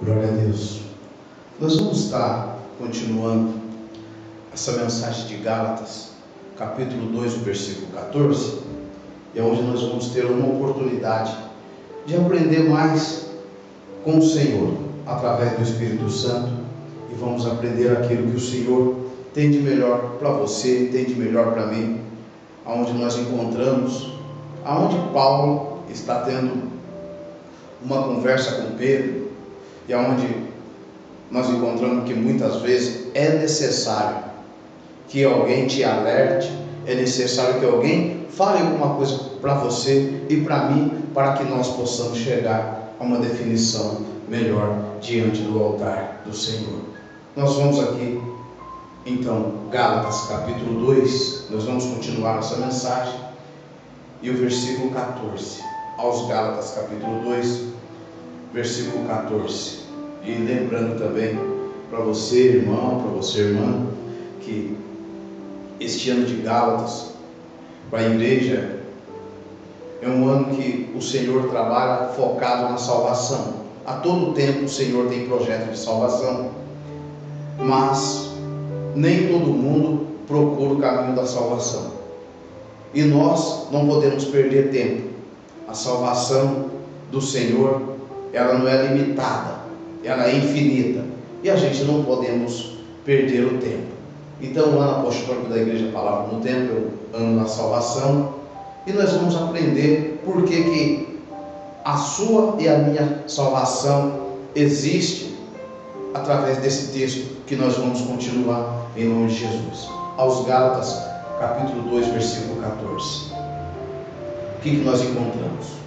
Glória a Deus. Nós vamos estar continuando essa mensagem de Gálatas, capítulo 2, versículo 14, e é onde nós vamos ter uma oportunidade de aprender mais com o Senhor, através do Espírito Santo, e vamos aprender aquilo que o Senhor tem de melhor para você, tem de melhor para mim, aonde nós encontramos, aonde Paulo está tendo uma conversa com Pedro, e aonde nós encontramos que muitas vezes é necessário que alguém te alerte, é necessário que alguém fale alguma coisa para você e para mim, para que nós possamos chegar a uma definição melhor diante do altar do Senhor. Nós vamos aqui, então, Gálatas capítulo 2, nós vamos continuar essa mensagem, e o versículo 14, aos Gálatas capítulo 2, versículo 14, e lembrando também para você, irmão, para você, irmã, que este ano de Gálatas, para a igreja, é um ano que o Senhor trabalha focado na salvação. A todo tempo o Senhor tem projeto de salvação, mas nem todo mundo procura o caminho da salvação, e nós não podemos perder tempo. A salvação do Senhor, ela não é limitada, ela é infinita, e a gente não podemos perder o tempo. Então, o ano apostólico da Igreja Palavra no Tempo é o ano da salvação, e nós vamos aprender por que a sua e a minha salvação existe através desse texto que nós vamos continuar em nome de Jesus. Aos Gálatas, capítulo 2, versículo 14. O que nós encontramos?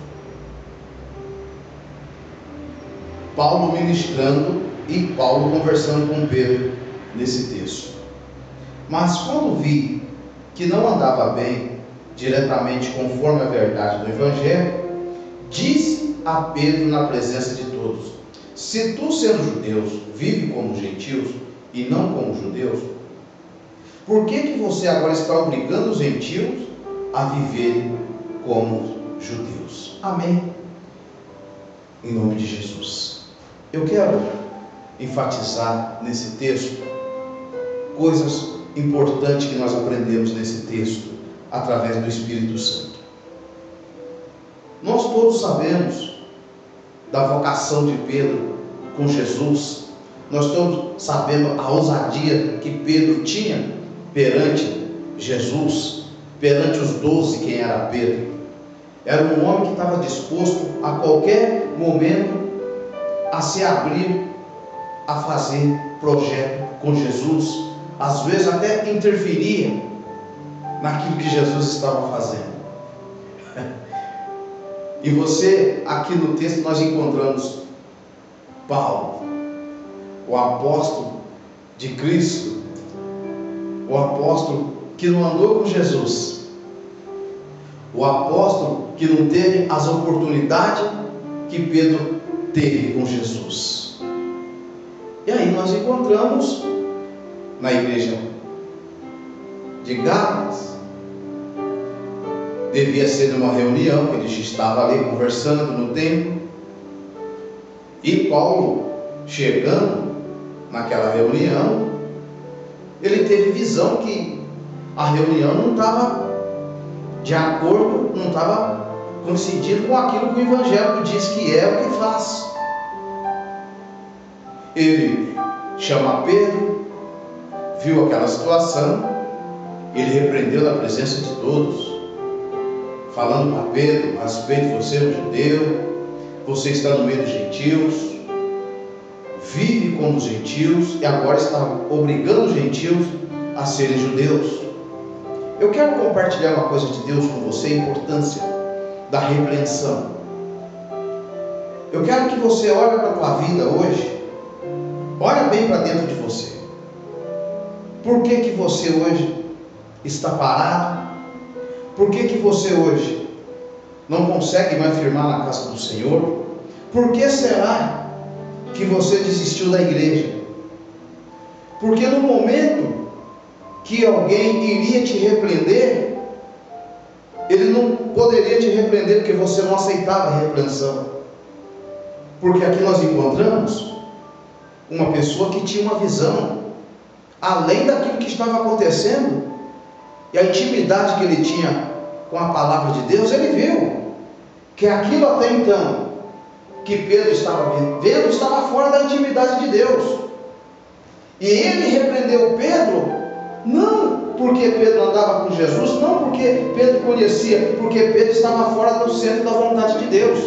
Paulo ministrando e Paulo conversando com Pedro nesse texto. Mas quando vi que não andava bem diretamente conforme a verdade do Evangelho, disse a Pedro na presença de todos: se tu, sendo judeus, vive como gentios e não como judeus, por que você agora está obrigando os gentios a viverem como judeus? Amém? Em nome de Jesus. Eu quero enfatizar nesse texto coisas importantes que nós aprendemos nesse texto através do Espírito Santo. Nós todos sabemos da vocação de Pedro com Jesus. Nós todos sabemos a ousadia que Pedro tinha perante Jesus, perante os 12, quem era Pedro. Era um homem que estava disposto a qualquer momento a se abrir, a fazer projeto com Jesus, às vezes até interferia naquilo que Jesus estava fazendo. E você, aqui no texto nós encontramos Paulo, o apóstolo de Cristo, o apóstolo que não andou com Jesus, o apóstolo que não teve as oportunidades que Pedro teve com Jesus. E aí nós encontramos na igreja de Gálatas, devia ser numa reunião, que ele estava ali conversando no templo, e Paulo, chegando naquela reunião, ele teve visão que a reunião não estava de acordo, não estava coincidindo com aquilo que o Evangelho diz que é o que faz. Ele chama Pedro, viu aquela situação, ele repreendeu na presença de todos, falando para Pedro: a respeito de você, um judeu, você está no meio dos gentios, vive como os gentios, e agora está obrigando os gentios a serem judeus. Eu quero compartilhar uma coisa de Deus com você, a importância da repreensão. Eu quero que você olhe para a tua vida hoje, olha bem para dentro de você. Por que você hoje está parado? Por que você hoje não consegue mais firmar na casa do Senhor? Por que será que você desistiu da igreja? Porque no momento que alguém iria te repreender, ele não poderia te repreender porque você não aceitava a repreensão. Porque aqui nós encontramos uma pessoa que tinha uma visão, além daquilo que estava acontecendo, e a intimidade que ele tinha com a palavra de Deus, ele viu que aquilo até então, que Pedro estava vendo, estava fora da intimidade de Deus. E ele repreendeu Pedro, não porque Pedro andava com Jesus, não porque Pedro conhecia, porque Pedro estava fora do centro da vontade de Deus.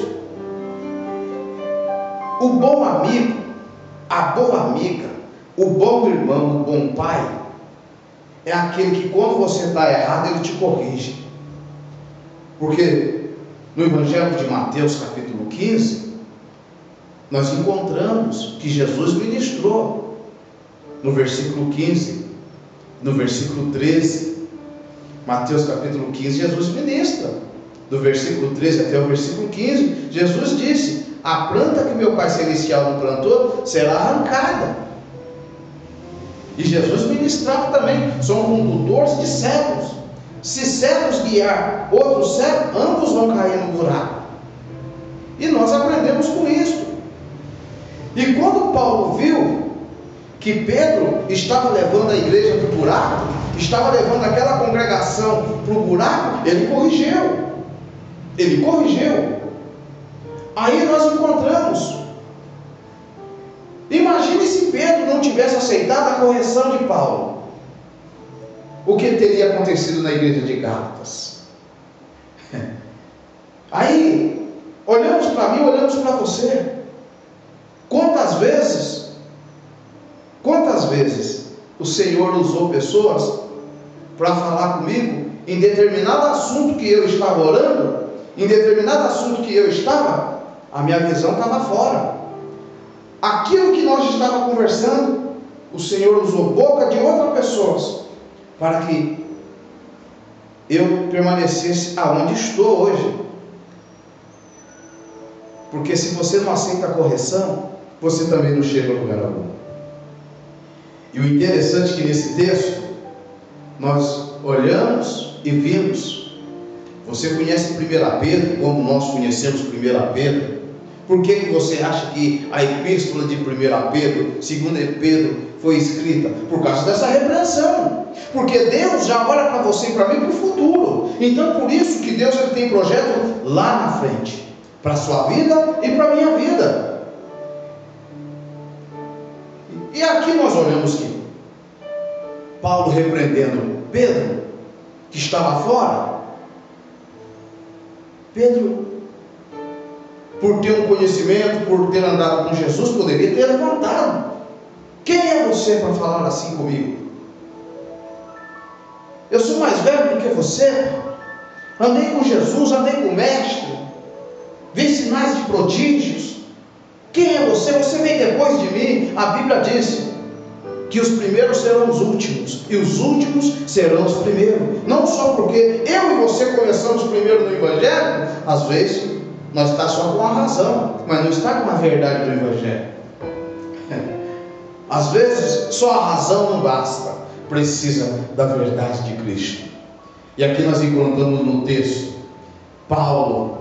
O bom amigo, a boa amiga, o bom irmão, o bom pai, é aquele que quando você está errado, ele te corrige. Porque no Evangelho de Mateus, capítulo 15, nós encontramos que Jesus ministrou no versículo 15, no versículo 13. Mateus capítulo 15, Jesus ministra do versículo 13 até o versículo 15. Jesus disse: a planta que meu Pai Celestial não plantou será arrancada. E Jesus ministrava também: são condutores de cegos. Se cegos guiar outros cegos, ambos vão cair no buraco. E nós aprendemos com isso. E quando Paulo viu que Pedro estava levando a igreja para o buraco, estava levando aquela congregação para o buraco, ele corrigiu. Ele corrigiu. Aí nós encontramos. Imagine se Pedro não tivesse aceitado a correção de Paulo. O que teria acontecido na igreja de Gálatas? Aí, olhamos para mim, olhamos para você. Quantas vezes o Senhor usou pessoas para falar comigo em determinado assunto que eu estava orando, em determinado assunto que eu estava, a minha visão estava fora. Aquilo que nós estávamos conversando, o Senhor usou boca de outras pessoas para que eu permanecesse aonde estou hoje. Porque se você não aceita a correção, você também não chega a lugar algum. E o interessante é que nesse texto nós olhamos e vimos. Você conhece 1 Pedro, como nós conhecemos 1 Pedro? Por que você acha que a epístola de 1 Pedro, 2 Pedro, foi escrita? Por causa dessa repreensão. Porque Deus já olha para você e para mim para o futuro. Então por isso que Deus ele tem projeto lá na frente, para a sua vida e para a minha vida. E aqui nós olhamos que Paulo repreendendo Pedro, que estava fora. Pedro, por ter um conhecimento, por ter andado com Jesus, poderia ter levantado. Quem é você para falar assim comigo? Eu sou mais velho do que você. Andei com Jesus, andei com o Mestre, vi sinais de prodígios. Quem é você? Você vem depois de mim. A Bíblia diz que os primeiros serão os últimos, e os últimos serão os primeiros. Não só porque eu e você começamos primeiro no Evangelho, às vezes nós estamos só com a razão, mas não está com a verdade do Evangelho. Às vezes só a razão não basta, precisa da verdade de Cristo. E aqui nós encontramos no texto Paulo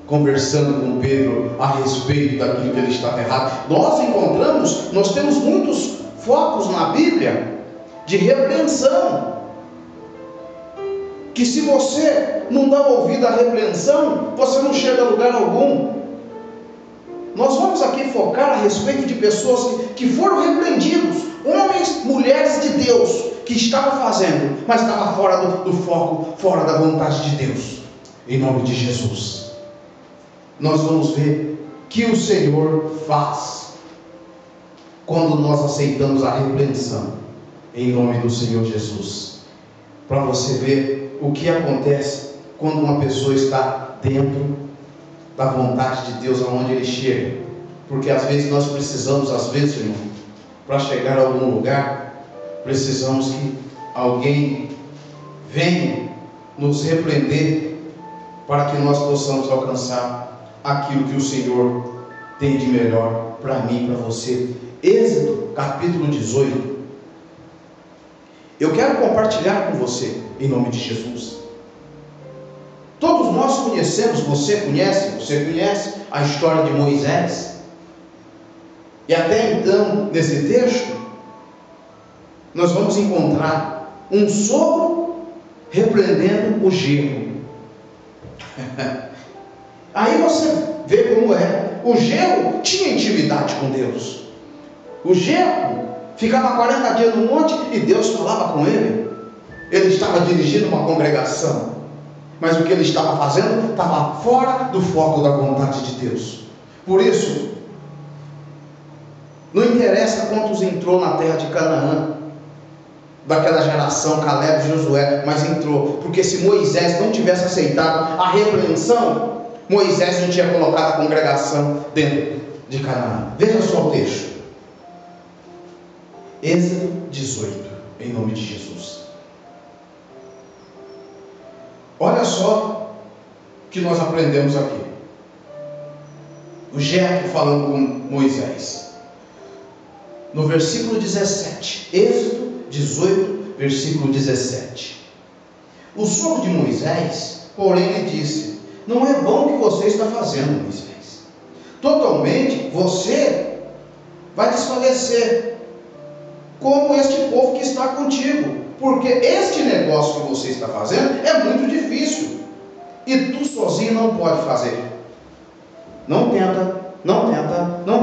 conversando com Pedro a respeito daquilo que ele estava errado. Nós temos muitos focos na Bíblia de repreensão, que se você não dá ouvido à repreensão, você não chega a lugar algum. Nós vamos aqui focar a respeito de pessoas que foram repreendidos, homens, mulheres de Deus, que estavam fazendo, mas estavam fora do foco, fora da vontade de Deus. Em nome de Jesus, nós vamos ver que o Senhor faz quando nós aceitamos a repreensão, em nome do Senhor Jesus, para você ver o que acontece quando uma pessoa está dentro da vontade de Deus, aonde ele chega. Porque às vezes nós precisamos, irmão, para chegar a algum lugar, precisamos que alguém venha nos repreender, para que nós possamos alcançar aquilo que o Senhor tem de melhor para mim e para você. Êxodo capítulo 18. Eu quero compartilhar com você, em nome de Jesus. Todos nós conhecemos, você conhece a história de Moisés. E até então, nesse texto, nós vamos encontrar um sogro repreendendo o genro. Aí você vê como é. O genro tinha intimidade com Deus. O genro ficava 40 dias no monte e Deus falava com ele. Ele estava dirigindo uma congregação, mas o que ele estava fazendo estava fora do foco da vontade de Deus. Por isso, não interessa quantos entrou na terra de Canaã, daquela geração, Caleb e Josué, mas entrou, porque se Moisés não tivesse aceitado a repreensão, Moisés não tinha colocado a congregação dentro de Canaã. Veja só o texto, Êxodo 18, em nome de Jesus. Olha só o que nós aprendemos aqui. O Jetro falando com Moisés. No versículo 17, Êxodo 18, versículo 17. O sogro de Moisés, porém, lhe disse: não é bom o que você está fazendo, Moisés. Totalmente você vai desfalecer, como este povo que está contigo, porque este negócio que você está fazendo é muito difícil, e tu sozinho não pode fazer. Não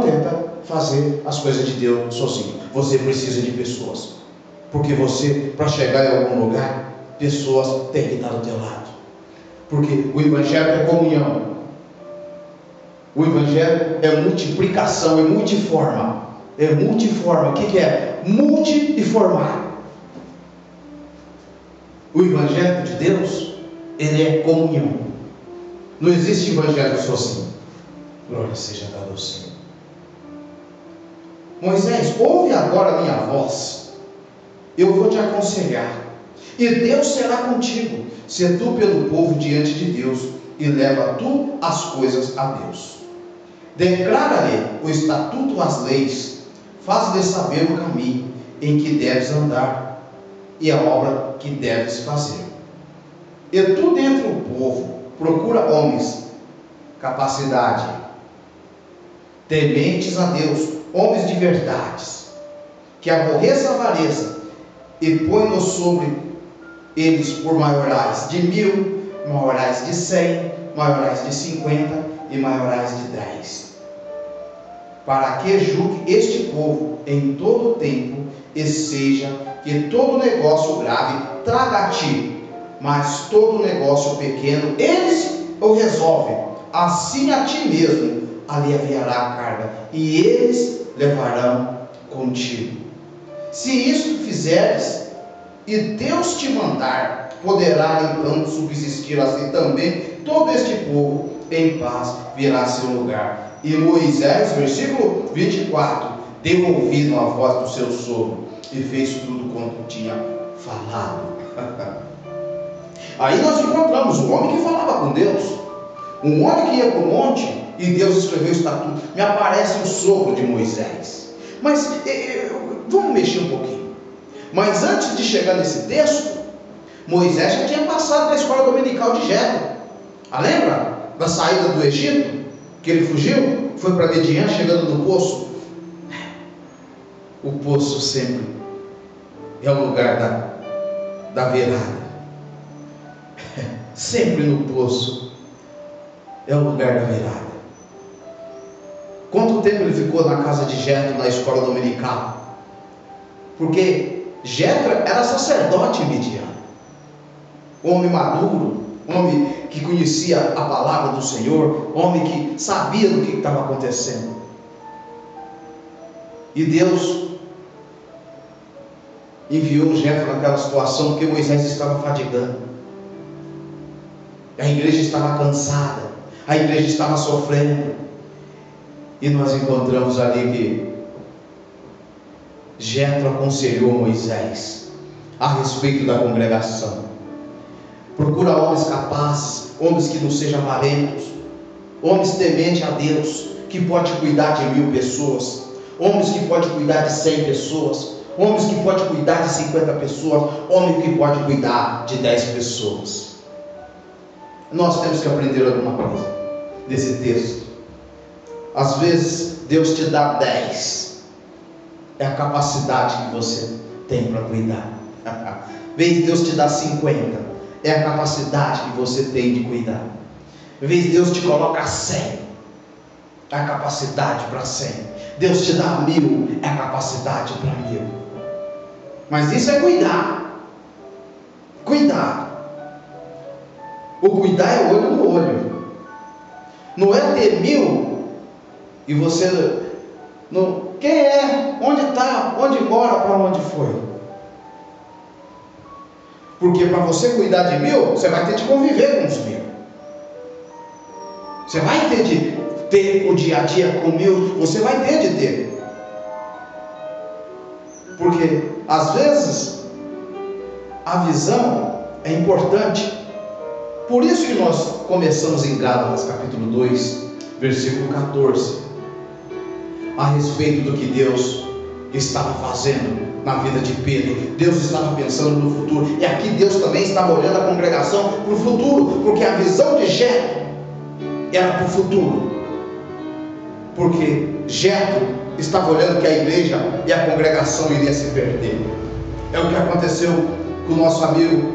tenta fazer as coisas de Deus sozinho. Você precisa de pessoas, porque você, para chegar em algum lugar, pessoas têm que estar do teu lado, porque o Evangelho é comunhão, o Evangelho é multiplicação, é multiforma. O que é? Multiformar. O Evangelho de Deus, ele é comunhão. Não existe Evangelho sozinho. Glória seja dada ao Senhor. Moisés, ouve agora a minha voz, eu vou te aconselhar, e Deus será contigo, se tu pelo povo diante de Deus, e leva tu as coisas a Deus. Declara-lhe o estatuto, as leis, faz-lhe saber o caminho em que deves andar, e a obra que deves fazer. E tu dentre o povo, procura homens, capacidade, tementes a Deus, homens de verdades, que aborreçam a avareza, e põe-nos sobre eles por maiorais de 1000, maiorais de 100, maiorais de 50 e maiorais de 10, para que julgue este povo em todo o tempo, e seja que todo negócio grave traga a ti, mas todo negócio pequeno eles o resolvem, assim a ti mesmo aliviará a carga, e eles levarão contigo. Se isto fizeres, e Deus te mandar, poderá então subsistir assim também todo este povo, em paz virá a seu lugar. E Moisés, versículo 24, deu ouvido à voz do seu sogro, e fez tudo quanto tinha falado. Aí nós encontramos um homem que falava com Deus, um homem que ia para o monte, e Deus escreveu o estatuto. Me aparece o sogro de Moisés. Mas vamos mexer um pouquinho. Mas antes de chegar nesse texto, Moisés já tinha passado na escola dominical de Jetro. Lembra da saída do Egito? Que ele fugiu, foi para Midian, chegando no poço. O poço sempre é o lugar da virada. Sempre no poço é o lugar da virada. Quanto tempo ele ficou na casa de Jetro, na escola dominical? Porque Jetro era sacerdote em Midian, homem maduro, homem que conhecia a palavra do Senhor, homem que sabia do que estava acontecendo. E Deus enviou Jetro naquela situação, porque Moisés estava fadigando, a igreja estava cansada, a igreja estava sofrendo. E nós encontramos ali que Jetro aconselhou Moisés a respeito da congregação. Procura homens capazes, homens que não sejam avarentos, homens tementes a Deus, que pode cuidar de 1000 pessoas, homens que pode cuidar de 100 pessoas, homens que pode cuidar de 50 pessoas, homens que pode cuidar de 10 pessoas. Nós temos que aprender alguma coisa desse texto. Às vezes Deus te dá 10. É a capacidade que você tem para cuidar. Vez Deus te dá 50. É a capacidade que você tem de cuidar. Vez Deus te coloca 100. É a capacidade para 100. Deus te dá 1000. É a capacidade para 1000. Mas isso é cuidar. Cuidar. O cuidar é olho no olho. Não é ter 1000 e você não. Quem é? Onde está? Onde mora? Para onde foi? Porque para você cuidar de 1000, você vai ter de conviver com os 1000. Você vai ter de ter o dia a dia com 1000. Você vai ter de ter. Porque às vezes a visão é importante. Por isso que nós começamos em Gálatas capítulo 2, versículo 14, a respeito do que Deus estava fazendo na vida de Pedro. Deus estava pensando no futuro, e aqui Deus também estava olhando a congregação para o futuro, porque a visão de Jetro era para o futuro, porque Jetro estava olhando que a igreja e a congregação iria se perder. É o que aconteceu com o nosso amigo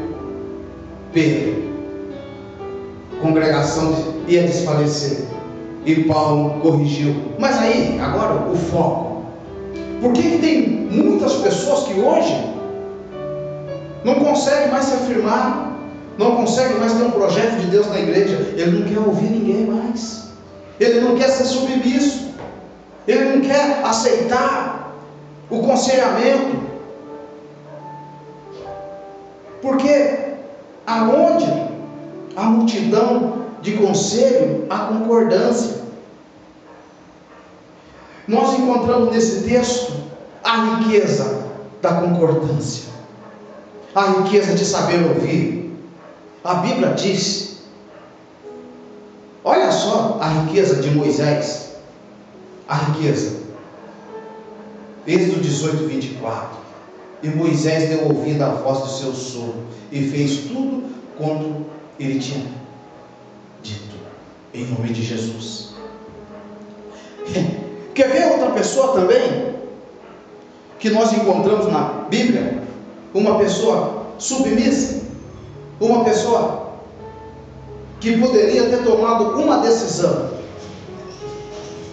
Pedro. A congregação ia desfalecer e Paulo corrigiu. Mas aí, agora o foco. Por que tem muitas pessoas que hoje não conseguem mais se afirmar, não conseguem mais ter um projeto de Deus na igreja? Ele não quer ouvir ninguém mais, ele não quer ser submisso, ele não quer aceitar o aconselhamento, porque aonde a multidão de conselho, a concordância. Nós encontramos nesse texto a riqueza da concordância, a riqueza de saber ouvir. A Bíblia diz, olha só a riqueza de Moisés, a riqueza, Êxodo 18, 24, e Moisés deu ouvido à voz do seu sogro, e fez tudo quanto ele tinha dito, em nome de Jesus. Quer ver outra pessoa também, que nós encontramos na Bíblia? Uma pessoa submissa, uma pessoa que poderia ter tomado uma decisão,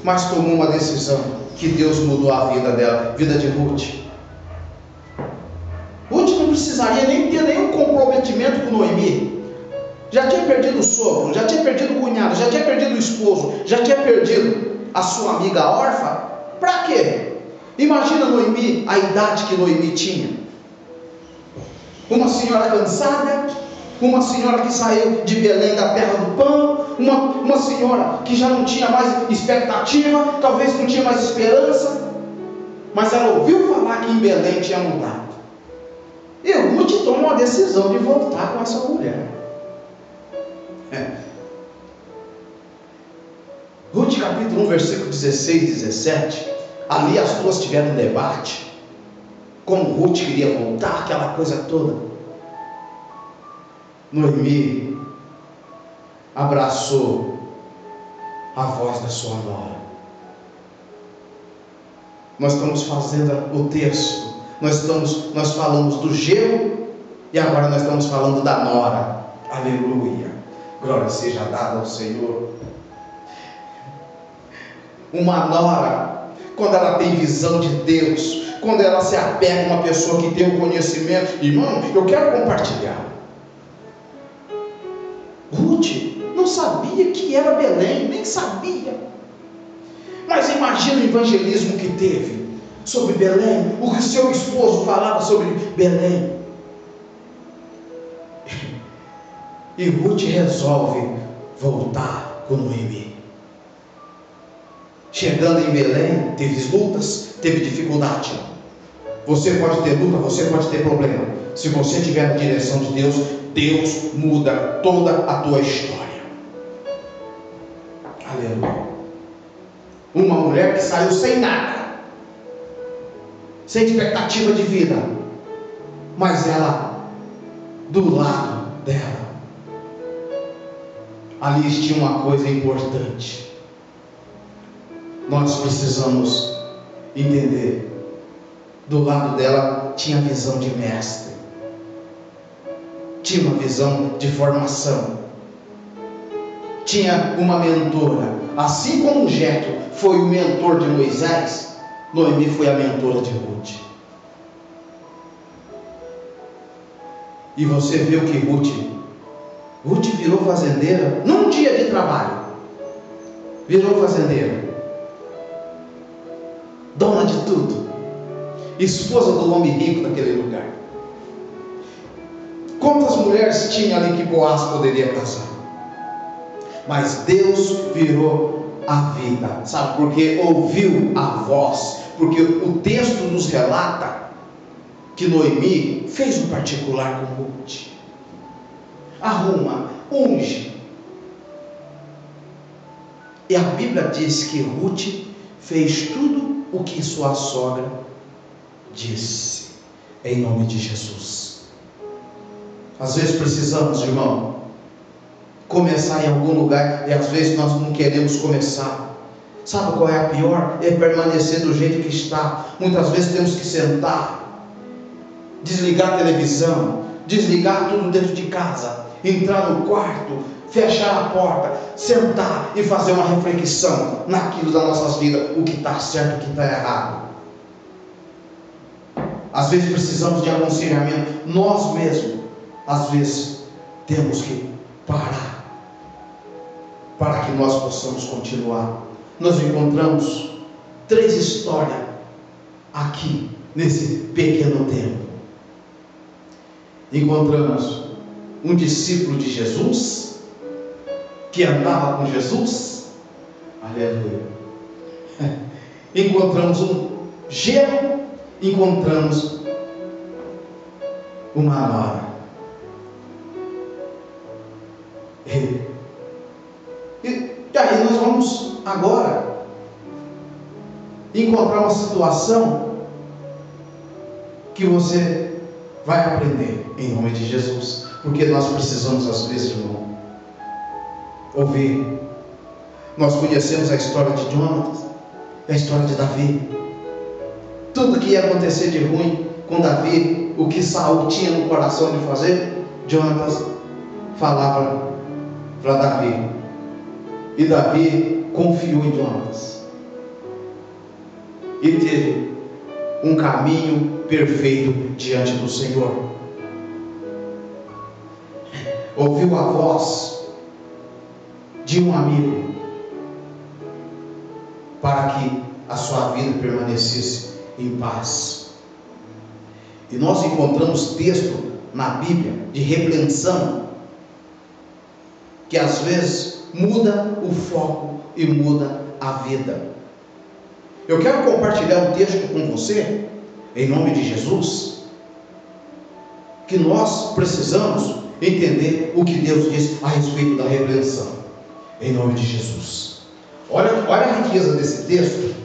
mas tomou uma decisão que Deus mudou a vida dela, vida de Ruth. Ruth não precisaria nem ter nenhum comprometimento com Noemi. Já tinha perdido o sogro, já tinha perdido o cunhado, já tinha perdido o esposo, já tinha perdido a sua amiga órfã. Para quê? Imagina Noemi, a idade que Noemi tinha. Uma senhora cansada, uma senhora que saiu de Belém da terra do pão, uma senhora que já não tinha mais expectativa, talvez não tinha mais esperança, mas ela ouviu falar que em Belém tinha mudado. E Ruth tomou uma decisão de voltar com essa mulher. Ruth capítulo 1, versículo 16 e 17, ali as duas tiveram um debate, como Ruth queria voltar, aquela coisa toda. Noemi abraçou a voz da sua nora. Nós estamos fazendo o texto, nós falamos do gelo, e agora nós estamos falando da nora. Aleluia, glória seja dada ao Senhor. Uma nora, quando ela tem visão de Deus, quando ela se apega a uma pessoa que tem o conhecimento, irmão, eu quero compartilhar. Ruth não sabia que era Belém, nem sabia, mas imagina o evangelismo que teve sobre Belém, o que seu esposo falava sobre Belém. E Ruth resolve voltar com Noemi. Chegando em Belém, teve lutas, teve dificuldade. Você pode ter luta, você pode ter problema. Se você estiver na direção de Deus, Deus muda toda a tua história. Aleluia. Uma mulher que saiu sem nada, sem expectativa de vida, mas ela, do lado dela, ali tinha uma coisa importante. nós precisamos entender. Do lado dela tinha visão de mestre, tinha uma visão de formação, tinha uma mentora. Assim como Jetro foi o mentor de Moisés, Noemi foi a mentora de Ruth. E você viu que Ruth virou fazendeira num dia de trabalho. Virou fazendeira, dona de tudo, esposa do homem rico daquele lugar. Quantas mulheres tinha ali que Boaz poderia casar? Mas Deus virou a vida, sabe? Porque ouviu a voz. Porque o texto nos relata que Noemi fez um particular com Ruth. Arruma, unge. E a Bíblia diz que Ruth fez tudo o que sua sogra disse, em nome de Jesus. Às vezes precisamos, irmão, começar em algum lugar, e às vezes nós não queremos começar. Sabe qual é a pior? É permanecer do jeito que está. Muitas vezes temos que sentar, desligar a televisão, desligar tudo dentro de casa, entrar no quarto, fechar a porta, sentar e fazer uma reflexão naquilo das nossas vidas, o que está certo, o que está errado. Às vezes precisamos de aconselhamento. Nós mesmos, às vezes, temos que parar para que nós possamos continuar. Nós encontramos 3 histórias aqui nesse pequeno tempo. Encontramos um discípulo de Jesus que andava com Jesus. Aleluia. Encontramos um gelo, encontramos uma nora. E aí nós vamos agora encontrar uma situação que você vai aprender em nome de Jesus, porque nós precisamos às vezes, irmão, ouvir. Nós conhecemos a história de Jonatas, a história de Davi, tudo que ia acontecer de ruim com Davi, o que Saul tinha no coração de fazer, Jonatas falava para Davi, e Davi confiou em Jonatas e teve um caminho perfeito diante do Senhor. Ouviu a voz de um amigo para que a sua vida permanecesse em paz. E nós encontramos texto na Bíblia de repreensão que às vezes muda o foco e muda a vida. Eu quero compartilhar um texto com você, em nome de Jesus, que nós precisamos entender o que Deus diz a respeito da repreensão, em nome de Jesus. Olha a riqueza desse texto,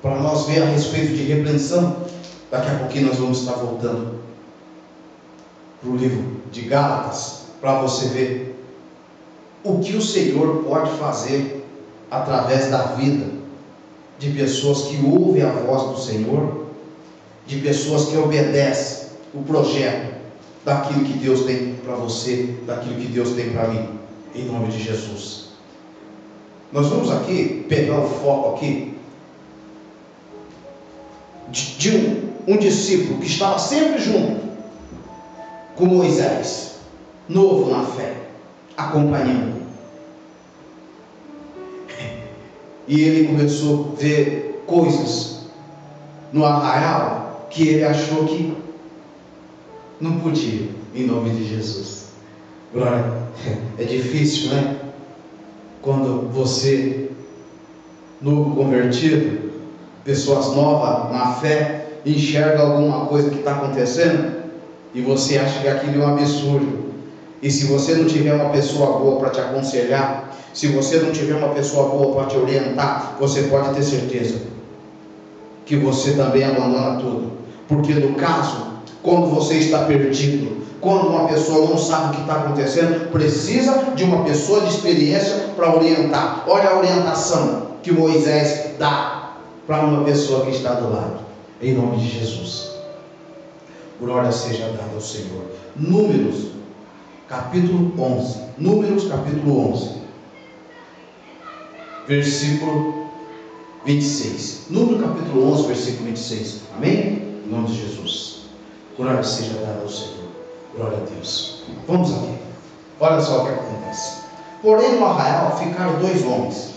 para nós ver a respeito de repreensão. Daqui a pouquinho nós vamos estar voltando para o livro de Gálatas, para você ver o que o Senhor pode fazer através da vida de pessoas que ouvem a voz do Senhor, de pessoas que obedecem o projeto daquilo que Deus tem para você, daquilo que Deus tem para mim, em nome de Jesus. Nós vamos aqui pegar o foco aqui de um discípulo que estava sempre junto com Moisés, novo na fé, acompanhando. E ele começou a ver coisas no arraial que ele achou que não podia, em nome de Jesus. Glória. É difícil, né? Quando você, novo convertido, pessoas novas na fé, enxerga alguma coisa que está acontecendo e você acha que aquilo é um absurdo. E se você não tiver uma pessoa boa para te aconselhar, se você não tiver uma pessoa boa para te orientar, você pode ter certeza que você também abandona tudo. Porque no caso, quando você está perdido, quando uma pessoa não sabe o que está acontecendo, precisa de uma pessoa de experiência para orientar. Olha a orientação que Moisés dar para uma pessoa que está do lado, em nome de Jesus. Glória seja dada ao Senhor. Números, capítulo 11. Números, capítulo 11, versículo 26. Número, capítulo 11, versículo 26. Amém? Em nome de Jesus. Glória seja dada ao Senhor. Glória a Deus. Vamos aqui. Olha só o que acontece. Porém, no arraial ficaram dois homens.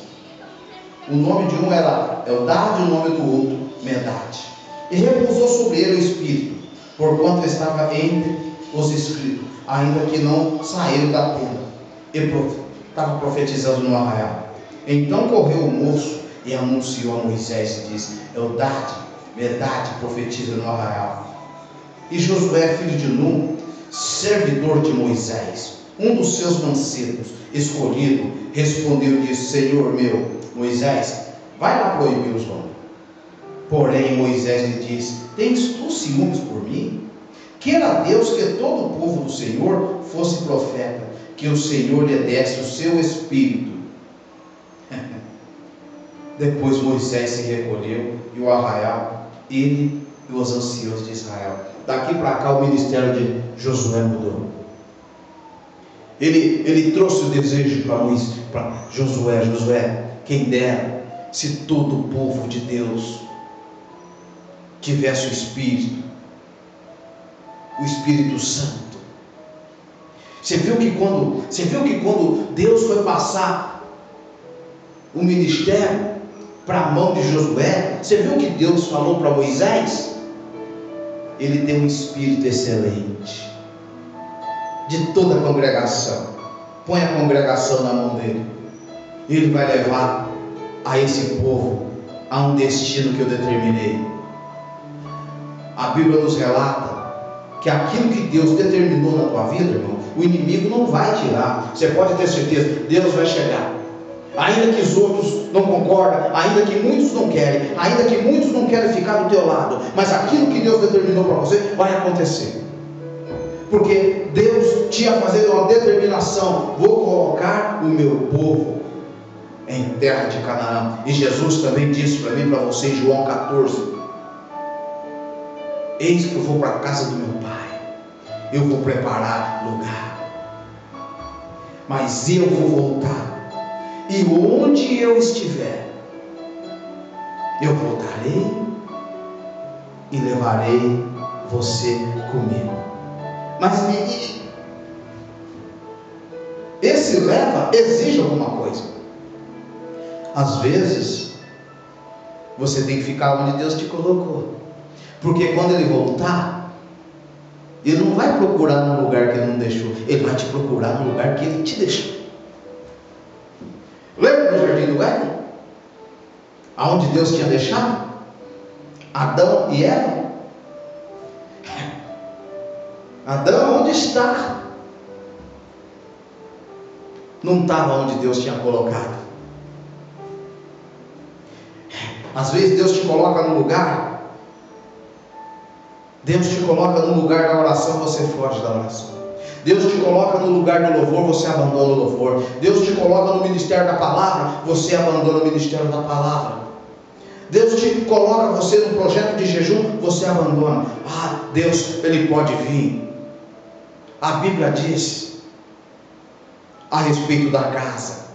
O nome de um era Eldade e o nome do outro Medade. E repousou sobre ele o Espírito, porquanto estava entre os escritos, ainda que não saíram da tenda. E estava profetizando no arraial. Então correu o moço e anunciou a Moisés e disse: Eldade, Medade profetiza no arraial. E Josué, filho de Nun, servidor de Moisés, um dos seus mancebos, escolhido, respondeu e disse: Senhor meu, Moisés, vai lá proibir os homens. Porém Moisés lhe disse: tens tu ciúmes por mim? Queira Deus que todo o povo do Senhor fosse profeta, que o Senhor lhe desse o seu espírito. Depois Moisés se recolheu e o arraial, ele e os anciãos de Israel. Daqui para cá o ministério de Josué mudou. Ele trouxe o desejo para Josué, quem dera se todo o povo de Deus tivesse o Espírito Santo. Você viu que quando Deus foi passar o ministério para a mão de Josué, você viu que Deus falou para Moisés? Ele deu um espírito excelente de toda a congregação. Põe a congregação na mão dele. Ele vai levar a esse povo a um destino que eu determinei. A Bíblia nos relata que aquilo que Deus determinou na tua vida, irmão, o inimigo não vai tirar. Você pode ter certeza, Deus vai chegar. Ainda que os outros não concordem, ainda que muitos não querem, ainda que muitos não querem ficar do teu lado, mas aquilo que Deus determinou para você vai acontecer. Porque Deus tinha fazer uma determinação: vou colocar o meu povo em terra de Canaã. E Jesus também disse para mim e para você em João 14: eis que eu vou para a casa do meu Pai, eu vou preparar lugar, mas eu vou voltar, e onde eu estiver, eu voltarei e levarei você comigo. Mas esse leva exige alguma coisa. Às vezes você tem que ficar onde Deus te colocou, porque quando Ele voltar, Ele não vai procurar no lugar que Ele não deixou, Ele vai te procurar no lugar que Ele te deixou. Lembra do jardim do Éden? Aonde Deus tinha deixado Adão e Eva? Adão, onde está? Não estava onde Deus tinha colocado. Às vezes Deus te coloca no lugar, Deus te coloca no lugar da oração, você foge da oração. Deus te coloca no lugar do louvor, você abandona o louvor. Deus te coloca no ministério da palavra, você abandona o ministério da palavra. Deus te coloca você no projeto de jejum, você abandona. Deus, Ele pode vir. A Bíblia diz a respeito da casa: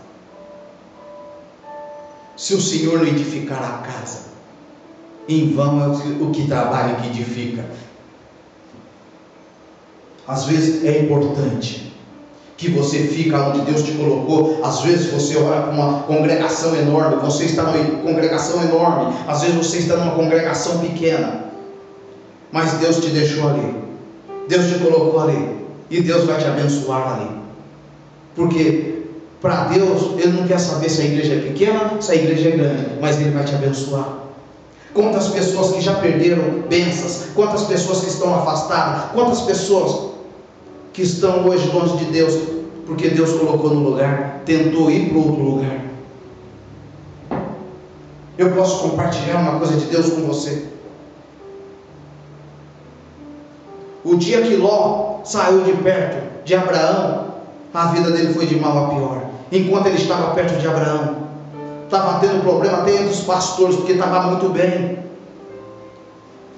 se o Senhor não edificar a casa, em vão é o que trabalha e que edifica. Às vezes é importante que você fique onde Deus te colocou. Às vezes você ora para uma congregação enorme, você está numa congregação enorme, às vezes você está numa congregação pequena, mas Deus te deixou ali, Deus te colocou ali, e Deus vai te abençoar ali, porque para Deus, Ele não quer saber se a igreja é pequena, se a igreja é grande, mas Ele vai te abençoar. Quantas pessoas que já perderam bênçãos, quantas pessoas que estão afastadas, quantas pessoas que estão hoje longe de Deus, porque Deus colocou no lugar, tentou ir para outro lugar. Eu posso compartilhar uma coisa de Deus com você. O dia que Ló saiu de perto de Abraão, a vida dele foi de mal a pior. Enquanto ele estava perto de Abraão, estava tendo problema até entre os pastores, porque estava muito bem.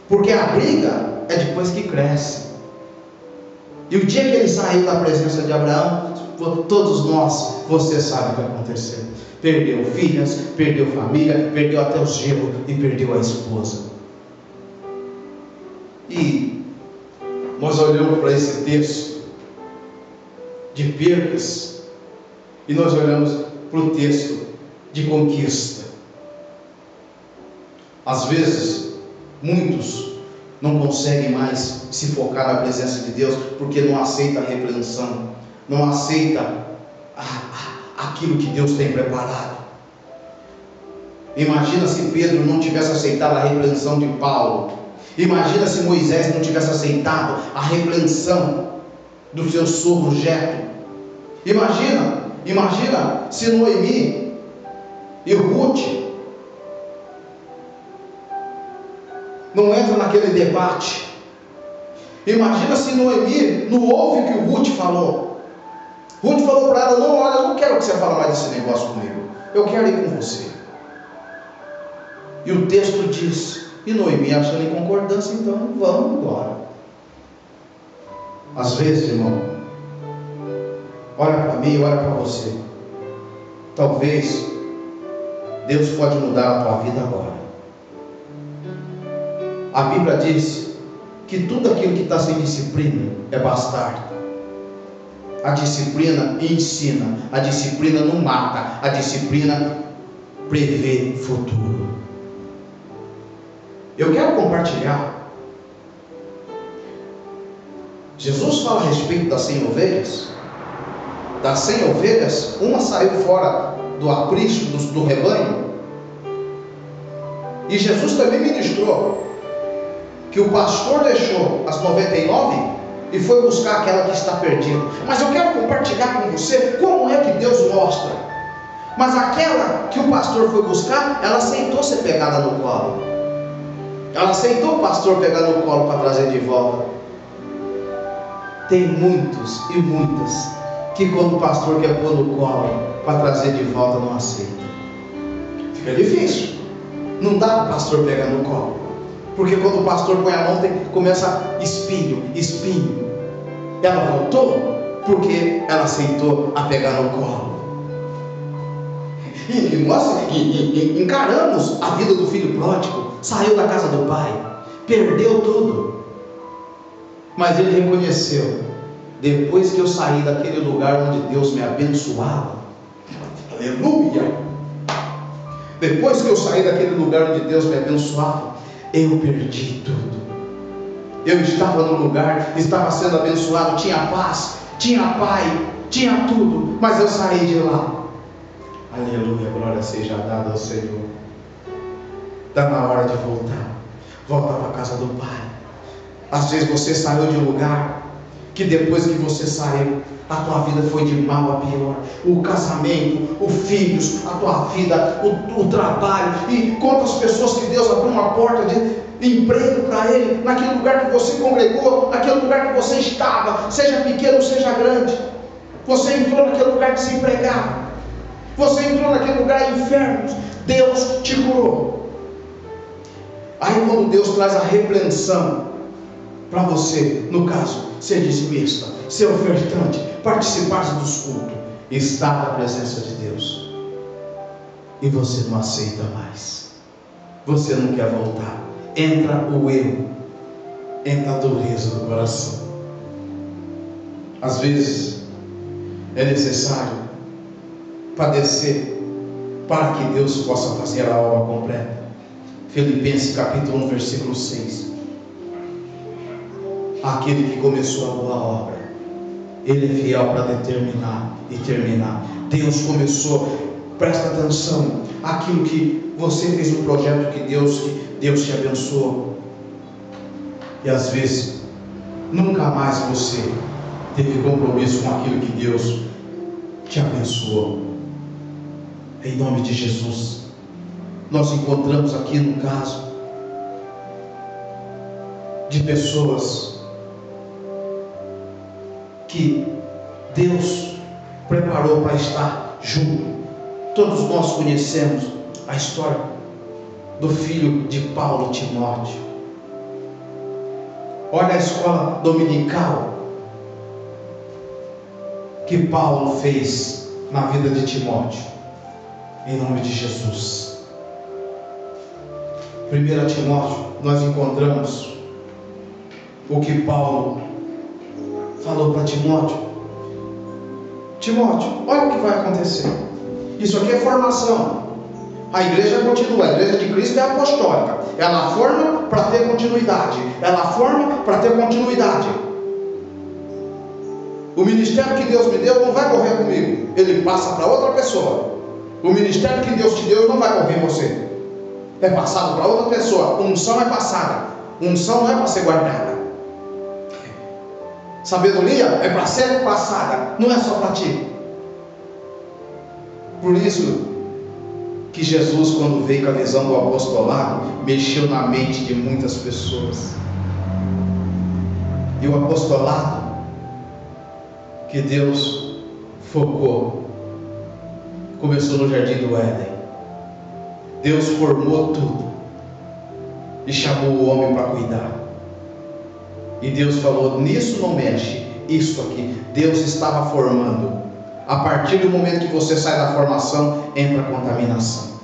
Porque a briga é depois que cresce. E o dia que ele saiu da presença de Abraão, todos nós, você sabe o que aconteceu. Perdeu filhas, perdeu família, perdeu até o genro e perdeu a esposa. E nós olhamos para esse texto de perdas e nós olhamos para o texto de conquista. Às vezes, muitos não conseguem mais se focar na presença de Deus porque não aceita a repreensão, não aceita aquilo que Deus tem preparado. Imagina se Pedro não tivesse aceitado a repreensão de Paulo. Imagina se Moisés não tivesse aceitado a repreensão do seu sogro Jetro. Imagina se Noemi e Ruth não entram naquele debate. Imagina se Noemi não ouve o que Ruth falou. Ruth falou para ela: não, olha, eu não quero que você fale mais desse negócio comigo, eu quero ir com você. E o texto diz: e Noemi achando em concordância, então vamos embora. Às vezes, irmão, olha para mim, olha para você, talvez Deus pode mudar a tua vida agora. A Bíblia diz que tudo aquilo que está sem disciplina é bastardo. A disciplina ensina, a disciplina não mata, a disciplina prevê futuro. Eu quero compartilhar. Jesus fala a respeito das 100 ovelhas. Das 100 ovelhas, uma saiu fora do aprisco do rebanho. E Jesus também ministrou que o pastor deixou as 99 e foi buscar aquela que está perdida. Mas eu quero compartilhar com você como é que Deus mostra. Mas aquela que o pastor foi buscar, ela aceitou ser pegada no colo. Ela aceitou o pastor pegar no colo para trazer de volta. Tem muitos e muitas que quando o pastor quer pôr no colo para trazer de volta, não aceita. Fica difícil. Não dá para o pastor pegar no colo. Porque quando o pastor põe a mão, começa espinho. Ela voltou porque ela aceitou a pegar no colo. E nós encaramos a vida do filho pródigo. Saiu da casa do pai, perdeu tudo, mas ele reconheceu: depois que eu saí daquele lugar onde Deus me abençoava, aleluia, depois que eu saí daquele lugar onde Deus me abençoava, eu perdi tudo. Eu estava no lugar, estava sendo abençoado, tinha paz, tinha pai, tinha tudo, mas eu saí de lá. Aleluia, glória seja dada ao Senhor. Está na hora de voltar. Volta para a casa do Pai. Às vezes você saiu de um lugar que depois que você saiu, a tua vida foi de mal a pior. O casamento, os filhos, a tua vida, o trabalho. E quantas pessoas que Deus abriu uma porta de emprego para ele, naquele lugar que você congregou, naquele lugar que você estava, seja pequeno, seja grande. Você entrou naquele lugar desempregado. Você entrou naquele lugar enfermo. Deus te curou. Aí quando Deus traz a repreensão para você, no caso, ser dizimista, ser ofertante, participar dos cultos, estar na presença de Deus, e você não aceita mais, você não quer voltar, entra o erro, entra a dureza do coração. Às vezes é necessário padecer para que Deus possa fazer a obra completa. Filipenses capítulo 1, versículo 6. Aquele que começou a boa obra, ele é fiel para determinar e terminar. Deus começou, presta atenção, aquilo que você fez, um projeto que Deus te abençoou. E às vezes nunca mais você teve compromisso com aquilo que Deus te abençoou. Em nome de Jesus, nós encontramos aqui no caso de pessoas que Deus preparou para estar junto, Todos nós conhecemos a história do filho de Paulo, Timóteo. Olha a escola dominical que Paulo fez na vida de Timóteo, em nome de Jesus. 1 Timóteo, nós encontramos o que Paulo falou para Timóteo. Timóteo, olha o que vai acontecer. Isso aqui é formação. A igreja continua, a igreja de Cristo é apostólica. Ela forma para ter continuidade. Ela forma para ter continuidade. O ministério que Deus me deu não vai correr comigo, ele passa para outra pessoa. O ministério que Deus te deu não vai correr em você, é passado para outra pessoa. Unção é passada, unção não é para ser guardada. Sabedoria é para ser passada, não é só para ti. Por isso que Jesus, quando veio com a visão do apostolado, mexeu na mente de muitas pessoas. E o apostolado que Deus focou começou no jardim do Éden. Deus formou tudo e chamou o homem para cuidar. E Deus falou: nisso não mexe, isso aqui. Deus estava formando. A partir do momento que você sai da formação, entra a contaminação.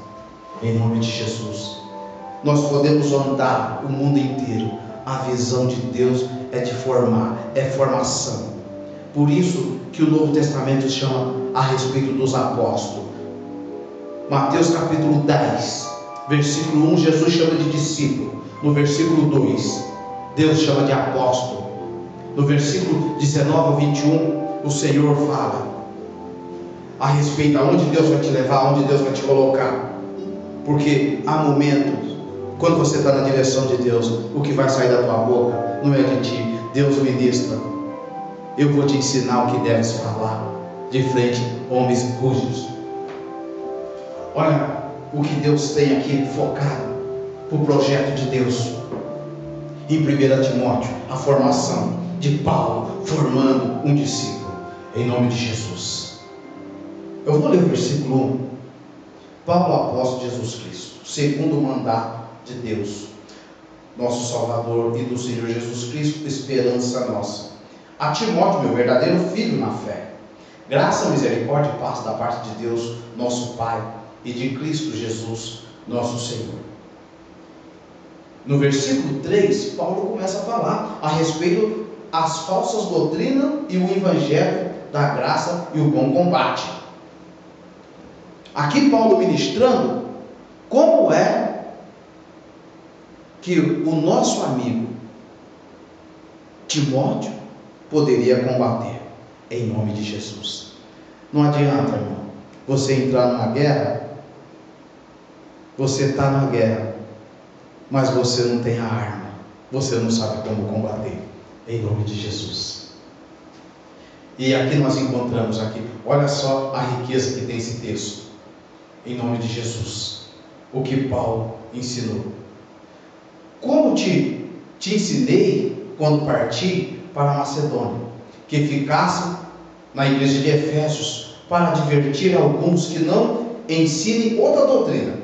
Em nome de Jesus. Nós podemos andar o mundo inteiro. A visão de Deus é de formar, é formação. Por isso que o Novo Testamento chama a respeito dos apóstolos. Mateus capítulo 10, versículo 1, Jesus chama de discípulo. No versículo 2, Deus chama de apóstolo. No versículo 19 ao 21, o Senhor fala a respeito aonde Deus vai te levar, aonde Deus vai te colocar. Porque há momentos, quando você está na direção de Deus, o que vai sair da tua boca não é de ti. Deus ministra: eu vou te ensinar o que deves falar de frente a homens rústicos. Olha o que Deus tem aqui focado para o projeto de Deus. Em 1 Timóteo, a formação de Paulo formando um discípulo, em nome de Jesus. Eu vou ler o versículo 1. Paulo, apóstolo de Jesus Cristo, segundo o mandato de Deus, nosso Salvador, e do Senhor Jesus Cristo, esperança nossa. A Timóteo, meu verdadeiro filho na fé, graça, misericórdia e paz da parte de Deus, nosso Pai, e de Cristo Jesus, nosso Senhor. No versículo 3, Paulo começa a falar a respeito das falsas doutrinas e o evangelho da graça e o bom combate. Aqui Paulo ministrando como é que o nosso amigo Timóteo poderia combater, em nome de Jesus. Não adianta, irmão, você entrar numa guerra. Você está na guerra, mas você não tem a arma, você não sabe como combater, em nome de Jesus. E aqui nós encontramos aqui, olha só a riqueza que tem esse texto, em nome de Jesus, o que Paulo ensinou. Como te ensinei quando parti para a Macedônia, que ficasse na igreja de Efésios, para advertir alguns que não ensinem outra doutrina,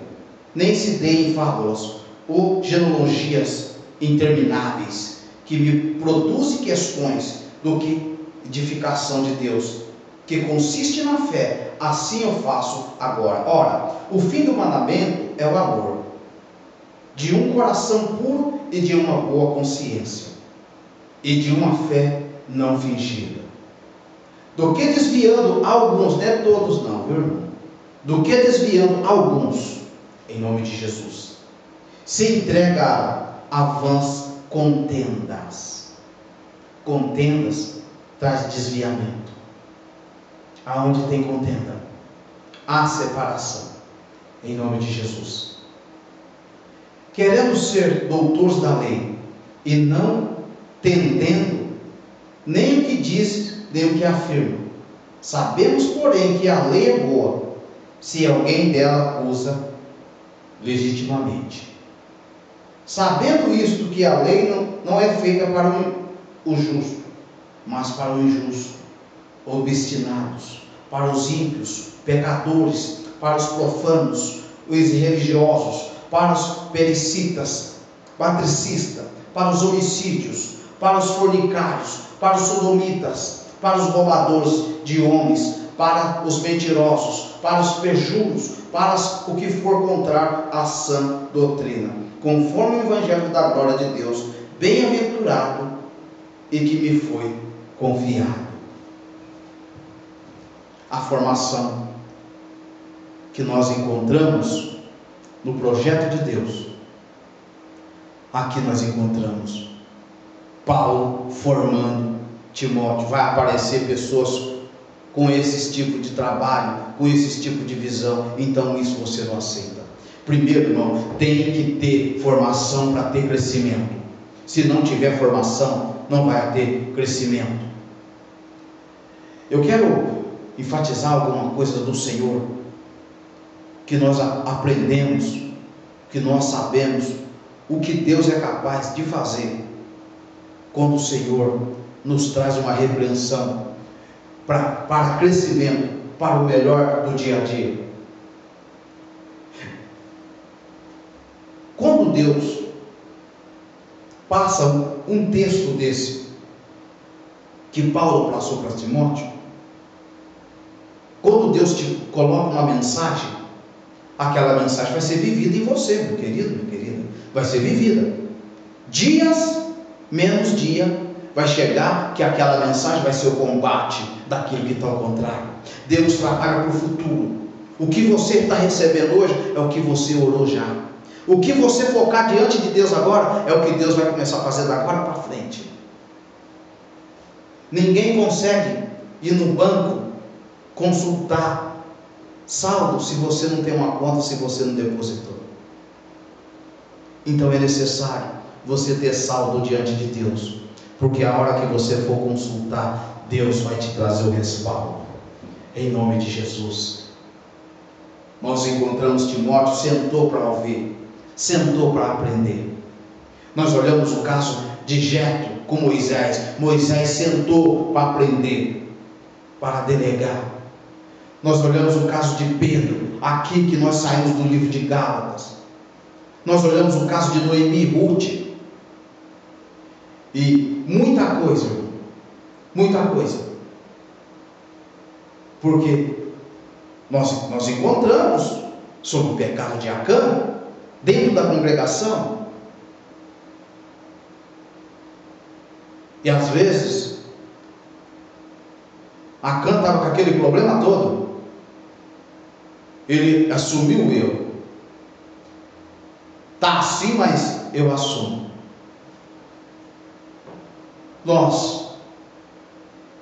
nem se deem fábulas ou genealogias intermináveis, que me produzem questões do que edificação de Deus, que consiste na fé. Assim eu faço agora. Ora, o fim do mandamento é o amor, de um coração puro e de uma boa consciência, e de uma fé não fingida. Do que desviando alguns, não é todos não, viu, irmão? Do que desviando alguns, em nome de Jesus, se entrega a vãs contendas. Contendas traz desviamento. Aonde tem contenda, há separação, em nome de Jesus. Queremos ser doutores da lei, e não tendendo nem o que diz, nem o que afirma. Sabemos, porém, que a lei é boa, se alguém dela usa legitimamente. Sabendo isto, que a lei não é feita para o justo, mas para o injusto, obstinados, para os ímpios, pecadores, para os profanos, os religiosos, para os pericitas, patricistas, para os homicídios, para os fornicários, para os sodomitas, para os roubadores de homens, para os mentirosos, para os perjuros, para o que for contrário à sã doutrina, conforme o Evangelho da glória de Deus, bem-aventurado e que me foi confiado. A formação que nós encontramos no projeto de Deus, aqui nós encontramos Paulo formando Timóteo. Vai aparecer pessoas com esse tipo de trabalho, com esse tipo de visão, então isso você não aceita. Primeiro, irmão, tem que ter formação para ter crescimento. Se não tiver formação, não vai ter crescimento. Eu quero enfatizar alguma coisa do Senhor, que nós aprendemos, que nós sabemos o que Deus é capaz de fazer quando o Senhor nos traz uma repreensão para crescimento, para o melhor do dia a dia. Quando Deus passa um texto desse que Paulo passou para Timóteo, quando Deus te coloca uma mensagem, aquela mensagem vai ser vivida em você, meu querido, minha querida, vai ser vivida. Dias menos dia vai chegar que aquela mensagem vai ser o combate daquilo que está ao contrário. Deus trabalha para o futuro. O que você está recebendo hoje é o que você orou já. O que você focar diante de Deus agora é o que Deus vai começar a fazer da agora para frente. Ninguém consegue ir no banco consultar saldo se você não tem uma conta, se você não depositou. Então é necessário você ter saldo diante de Deus, porque a hora que você for consultar, Deus vai te trazer o respaldo, em nome de Jesus. Nós encontramos Timóteo, sentou para ouvir, sentou para aprender. Nós olhamos o caso de Jetro com Moisés. Moisés sentou para aprender, para delegar. Nós olhamos o caso de Pedro, aqui que nós saímos do livro de Gálatas. Nós olhamos o caso de Noemi e Ruth. E muita coisa, muita coisa. Porque nós encontramos sobre o pecado de Acã dentro da congregação. E às vezes Acã estava com aquele problema todo. Ele assumiu o erro. Está assim, mas eu assumo. Nós,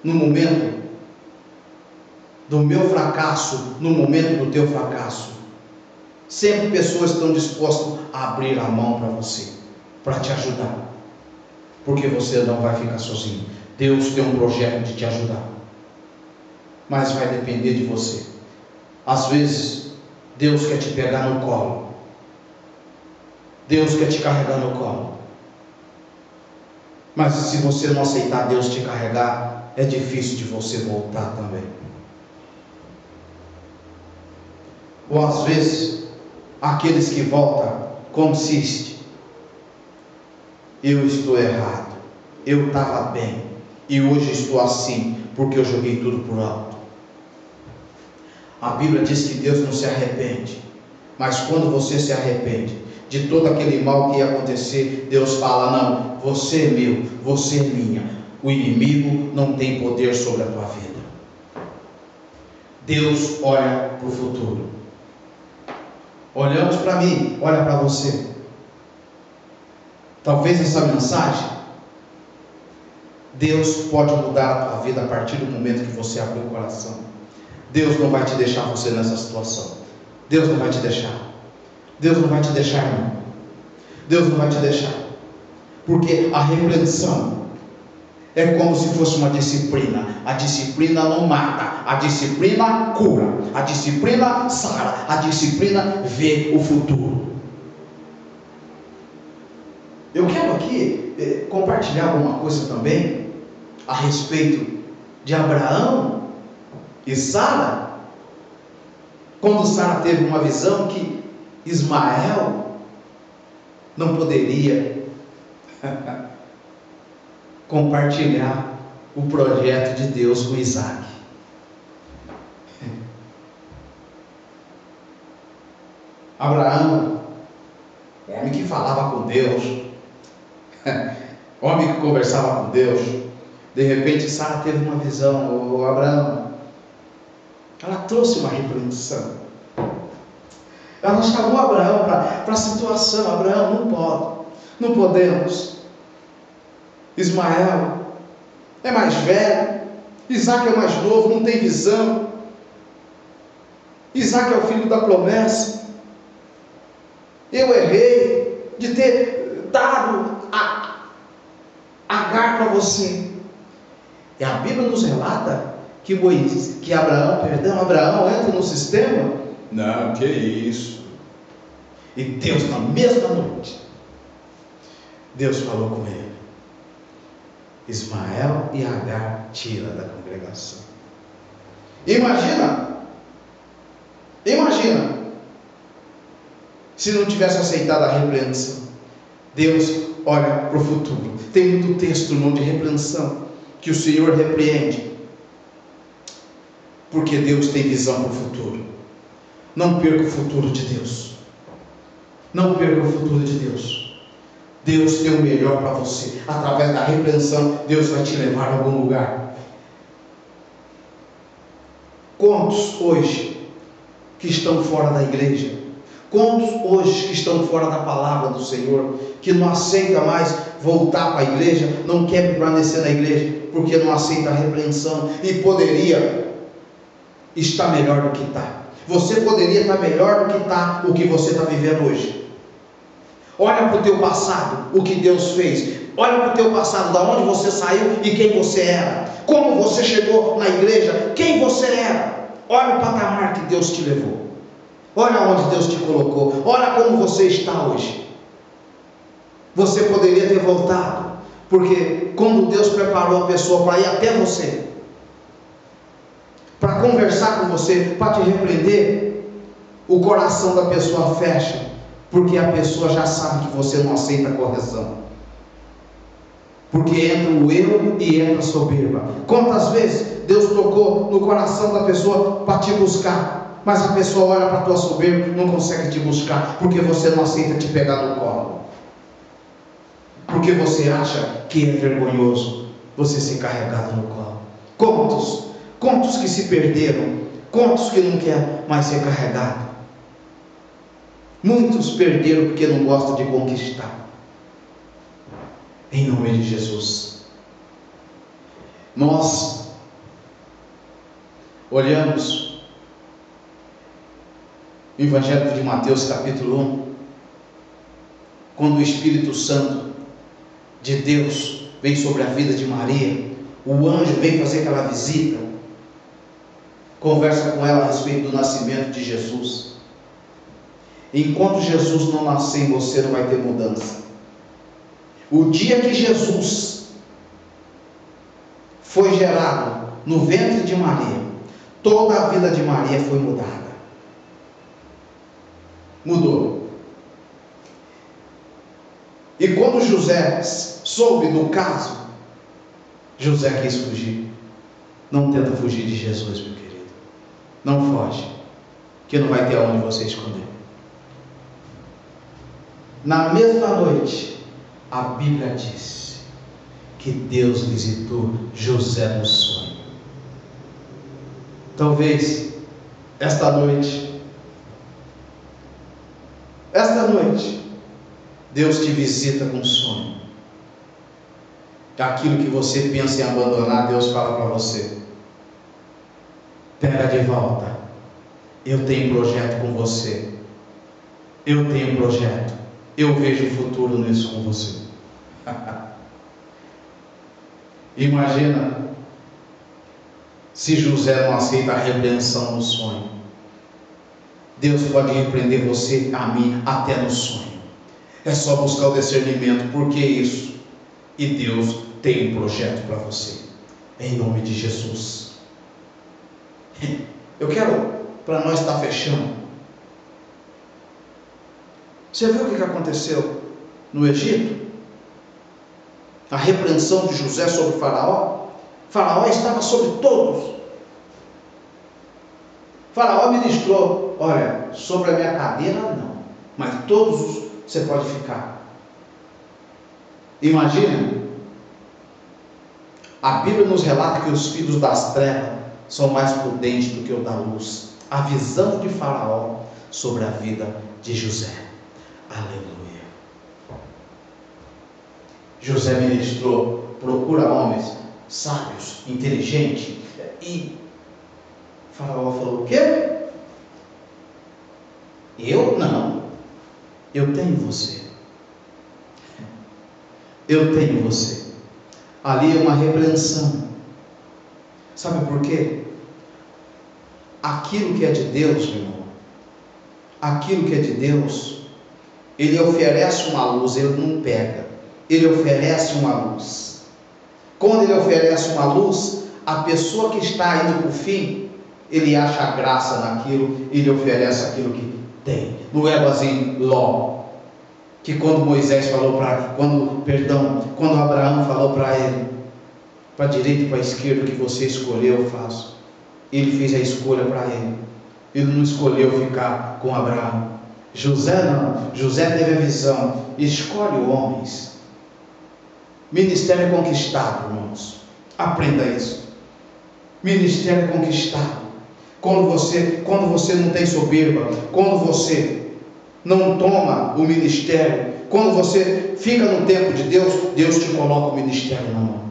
no momento do meu fracasso, no momento do teu fracasso, sempre pessoas estão dispostas a abrir a mão para você, para te ajudar, porque você não vai ficar sozinho. Deus tem um projeto de te ajudar, mas vai depender de você. Às vezes Deus quer te pegar no colo, Deus quer te carregar no colo, mas se você não aceitar Deus te carregar, é difícil de você voltar também. Ou às vezes aqueles que voltam consiste: eu estou errado, eu estava bem e hoje estou assim porque eu joguei tudo por alto. A Bíblia diz que Deus não se arrepende, mas quando você se arrepende de todo aquele mal que ia acontecer, Deus fala: não, você é meu, você é minha, o inimigo não tem poder sobre a tua vida. Deus olha para o futuro. Olhamos para mim, olha para você. Talvez essa mensagem, Deus pode mudar a tua vida a partir do momento que você abrir o coração. Deus não vai te deixar você nessa situação. Deus não vai te deixar. Deus não vai te deixar, não. Deus não vai te deixar. Porque a repreensão é como se fosse uma disciplina. A disciplina não mata, a disciplina cura, a disciplina sara, a disciplina vê o futuro. Eu quero aqui compartilhar alguma coisa também a respeito de Abraão e Sara. Quando Sara teve uma visão que Ismael não poderia compartilhar o projeto de Deus com Isaac. Abraão, homem que falava com Deus, homem que conversava com Deus, de repente Sara teve uma visão. Abraão, ela trouxe uma repreensão. Ela chamou Abraão para a situação. Abraão, não podemos. Ismael é mais velho, Isaac é mais novo, não tem visão. Isaac é o filho da promessa. Eu errei de ter dado Agar para você. E a Bíblia nos relata que Abraão entra no sistema. Não, que isso. E Deus, na mesma noite, Deus falou com ele: Ismael e Agar tira da congregação. Imagina se não tivesse aceitado a repreensão. Deus olha para o futuro. Tem muito texto, irmão, de repreensão, que o Senhor repreende, porque Deus tem visão para o futuro. Não perca o futuro de Deus. Não perca o futuro de Deus. Deus tem o melhor para você. Através da repreensão, Deus vai te levar a algum lugar. Quantos hoje que estão fora da igreja? Quantos hoje que estão fora da palavra do Senhor, que não aceita mais voltar para a igreja, não quer permanecer na igreja, porque não aceita a repreensão, e poderia estar melhor do que está. Você poderia estar melhor do que está, o que você está vivendo hoje. Olha para o teu passado, o que Deus fez. Olha para o teu passado, da onde você saiu e quem você era. Como você chegou na igreja, quem você era. Olha o patamar que Deus te levou. Olha onde Deus te colocou. Olha como você está hoje. Você poderia ter voltado, porque quando Deus preparou a pessoa para ir até você, para conversar com você, para te repreender, o coração da pessoa fecha, porque a pessoa já sabe que você não aceita a correção. Porque entra o erro e entra a soberba. Quantas vezes Deus tocou no coração da pessoa para te buscar, mas a pessoa olha para a tua soberba e não consegue te buscar, porque você não aceita te pegar no colo, porque você acha que é vergonhoso você ser carregado no colo. Quantos que se perderam? Quantos que não querem mais ser carregado? Muitos perderam porque não gostam de conquistar. Em nome de Jesus, nós olhamos o Evangelho de Mateus capítulo 1, quando o Espírito Santo de Deus vem sobre a vida de Maria, o anjo vem fazer aquela visita, conversa com ela a respeito do nascimento de Jesus. Enquanto Jesus não nascer em você, não vai ter mudança. O dia que Jesus foi gerado no ventre de Maria, toda a vida de Maria foi mudada. Mudou. E quando José soube do caso, José quis fugir. Não tenta fugir de Jesus, meu querido. Não foge, que não vai ter aonde você esconder. Na mesma noite, a Bíblia diz que Deus visitou José no sonho. Talvez esta noite, Deus te visita com um sonho. Aquilo que você pensa em abandonar, Deus fala para você: pega de volta. Eu tenho projeto com você. Eu tenho projeto. Eu vejo o futuro nisso com você. Imagina se José não aceita a repreensão no sonho. Deus pode repreender você, a mim, até no sonho. É só buscar o discernimento. Por que isso? E Deus tem um projeto para você. Em nome de Jesus. Eu quero para nós estar fechando. Você viu o que aconteceu no Egito? A repreensão de José sobre Faraó. Faraó estava sobre todos. Faraó ministrou: olha, sobre a minha cadeira não, mas todos você pode ficar. Imagina, a Bíblia nos relata que os filhos das trevas são mais prudentes do que os da luz. A visão de Faraó sobre a vida de José. Aleluia. José ministrou: procura homens sábios, inteligentes. E Faraó falou: o quê? Eu não. Eu tenho você. Eu tenho você. Ali é uma repreensão. Sabe por quê? Aquilo que é de Deus, meu irmão, aquilo que é de Deus, Ele oferece uma luz, Ele não pega. Ele oferece uma luz. Quando Ele oferece uma luz, a pessoa que está indo para o fim, ele acha graça naquilo, Ele oferece aquilo que tem. Não é assim, Ló, que quando Moisés falou quando Abraão falou para ele, para a direita e para a esquerda, o que você escolher eu faço. Ele fez a escolha para ele. Ele não escolheu ficar com Abraão. José não. José teve a visão: escolhe homens. Ministério é conquistado, irmãos. Aprenda isso. Ministério é conquistado. Quando você não tem soberba, quando você não toma o ministério, quando você fica no tempo de Deus, Deus te coloca o ministério na mão.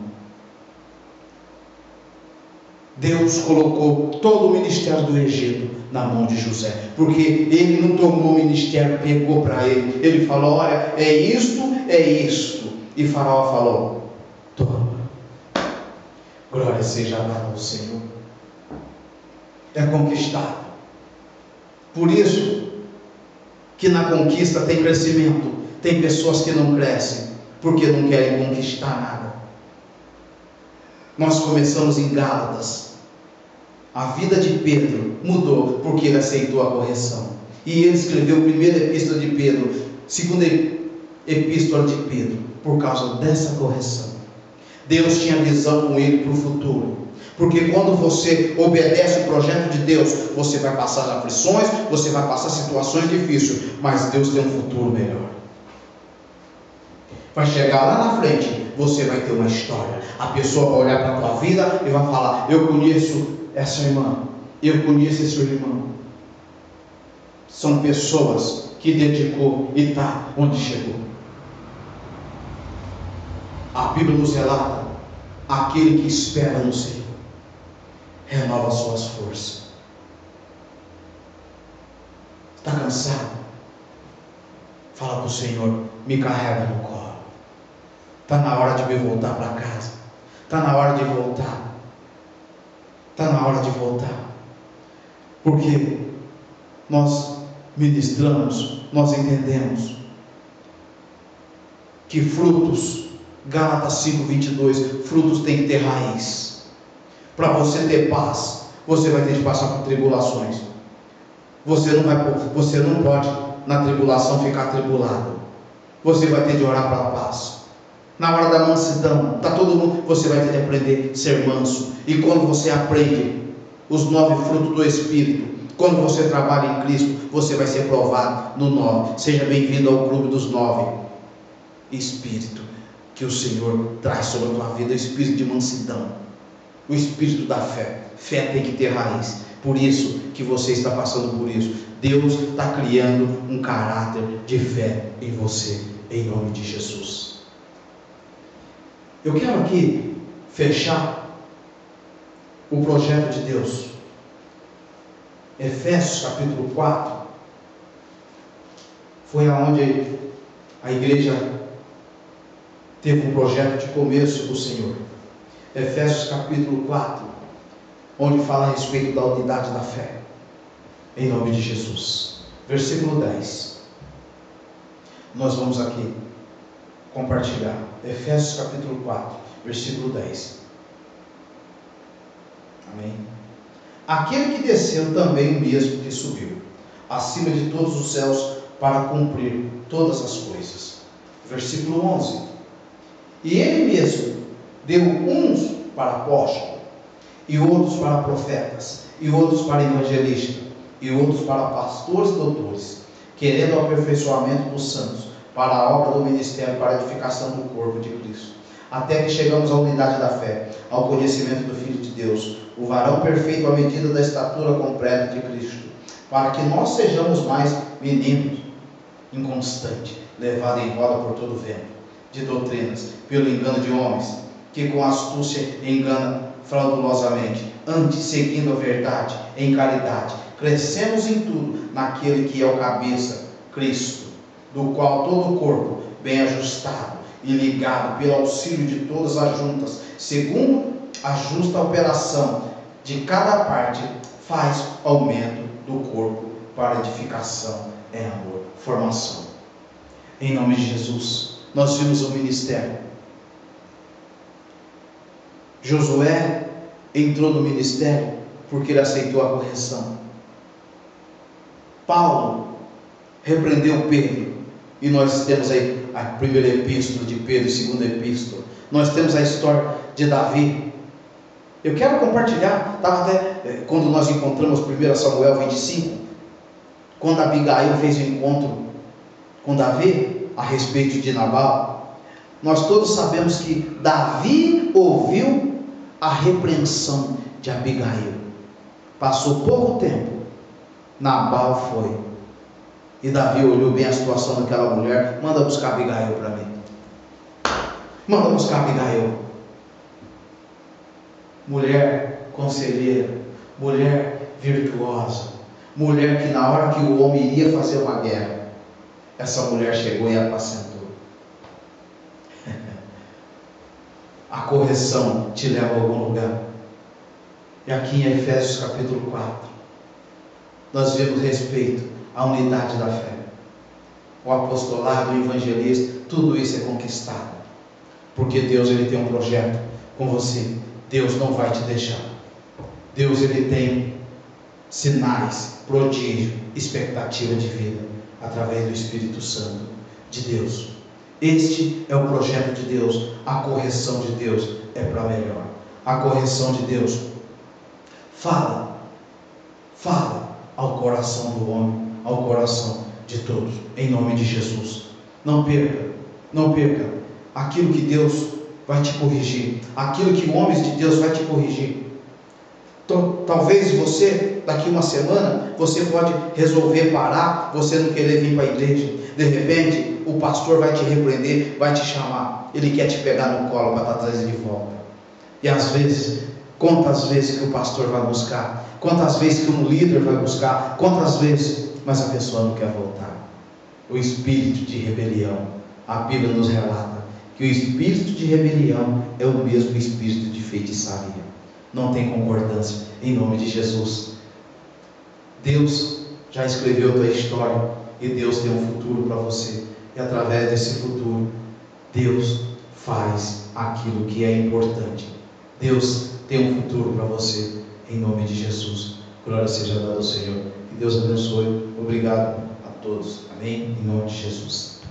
Deus colocou todo o ministério do Egito na mão de José, porque ele não tomou o ministério, pegou para ele. Ele falou: olha, é isto. E Faraó falou: toma. Glória seja dada ao Senhor. É conquistado. Por isso que na conquista tem crescimento. Tem pessoas que não crescem porque não querem conquistar nada. Nós começamos em Gálatas. A vida de Pedro mudou porque ele aceitou a correção. E ele escreveu a primeira epístola de Pedro, segunda epístola de Pedro, por causa dessa correção. Deus tinha visão com ele para o futuro. Porque quando você obedece o projeto de Deus, você vai passar aflições, você vai passar situações difíceis, mas Deus tem um futuro melhor. Vai chegar lá na frente, você vai ter uma história. A pessoa vai olhar para a tua vida e vai falar: eu conheço essa irmã, eu conheço esse irmão. São pessoas que dedicou e está onde chegou. A Bíblia nos relata: aquele que espera no Senhor renova suas forças. Está cansado? Fala para o Senhor: me carrega no colo. Está na hora de me voltar para casa. Está na hora de voltar. Está na hora de voltar. Porque nós ministramos, nós entendemos que frutos, Gálatas 5:22, frutos têm que ter raiz. Para você ter paz, você vai ter que passar por tribulações. Você não pode na tribulação ficar atribulado. Você vai ter de orar para a paz. Na hora da mansidão, você vai ter de aprender a ser manso. E quando você aprende os 9 frutos do Espírito, quando você trabalha em Cristo, você vai ser provado no 9. Seja bem-vindo ao clube dos 9. Espírito que o Senhor traz sobre a tua vida, o espírito de mansidão, o espírito da fé. Fé tem que ter raiz. Por isso que você está passando por isso. Deus está criando um caráter de fé em você, em nome de Jesus. Eu quero aqui fechar o projeto de Deus. Efésios capítulo 4 foi aonde a igreja teve um projeto de começo do Senhor. Efésios capítulo 4, onde fala a respeito da unidade da fé, em nome de Jesus. Versículo 10. Nós vamos aqui compartilhar. Efésios capítulo 4, versículo 10. Amém. Aquele que desceu também o mesmo que subiu, acima de todos os céus, para cumprir todas as coisas. Versículo 11. E ele mesmo deu uns para apóstolos, e outros para profetas, e outros para evangelistas, e outros para pastores e doutores, querendo o aperfeiçoamento dos santos, para a obra do ministério, para a edificação do corpo de Cristo, até que chegamos à unidade da fé, ao conhecimento do Filho de Deus, o varão perfeito à medida da estatura completa de Cristo, para que nós sejamos mais meninos, inconstantes, levados em roda por todo vento de doutrinas, pelo engano de homens, que com astúcia engana fraudulosamente, antes seguindo a verdade em caridade, crescemos em tudo naquele que é o cabeça, Cristo, do qual todo o corpo, bem ajustado e ligado pelo auxílio de todas as juntas, segundo a justa operação de cada parte, faz aumento do corpo para edificação em amor, formação. Em nome de Jesus, nós vimos o ministério. Josué entrou no ministério porque ele aceitou a correção. Paulo repreendeu Pedro, e nós temos aí a primeira epístola de Pedro e a segunda epístola. Nós temos a história de Davi. Eu quero compartilhar, quando nós encontramos 1 Samuel 25, quando Abigail fez o encontro com Davi a respeito de Nabal. Nós todos sabemos que Davi ouviu a repreensão de Abigail. Passou pouco tempo, Nabal foi, e Davi olhou bem a situação daquela mulher. Manda buscar Abigail para mim. Manda buscar Abigail. Mulher conselheira, mulher virtuosa, mulher que na hora que o homem iria fazer uma guerra, essa mulher chegou e apacentou. A correção te leva a algum lugar. E aqui em Efésios capítulo 4, nós vemos respeito à unidade da fé. O apostolado, o evangelista, tudo isso é conquistado. Porque Deus, ele tem um projeto com você. Deus não vai te deixar. Deus, ele tem sinais, prodígio, expectativa de vida, através do Espírito Santo de Deus. Este é o projeto de Deus. A correção de Deus é para melhor. A correção de Deus fala ao coração do homem, ao coração de todos, em nome de Jesus. Não perca aquilo que Deus vai te corrigir, aquilo que homens de Deus vai te corrigir. Talvez você, daqui uma semana, você pode resolver parar, você não querer vir para a igreja. De repente, o pastor vai te repreender, vai te chamar. Ele quer te pegar no colo para trazer de volta. E às vezes, quantas vezes que o pastor vai buscar, quantas vezes que um líder vai buscar, quantas vezes, mas a pessoa não quer voltar. O espírito de rebelião, a Bíblia nos relata que o espírito de rebelião é o mesmo espírito de feitiçaria. Não tem concordância, em nome de Jesus. Deus já escreveu a tua história, e Deus tem um futuro para você, e através desse futuro, Deus faz aquilo que é importante. Deus tem um futuro para você, em nome de Jesus. Glória seja dada ao Senhor, que Deus abençoe. Obrigado a todos, amém, em nome de Jesus.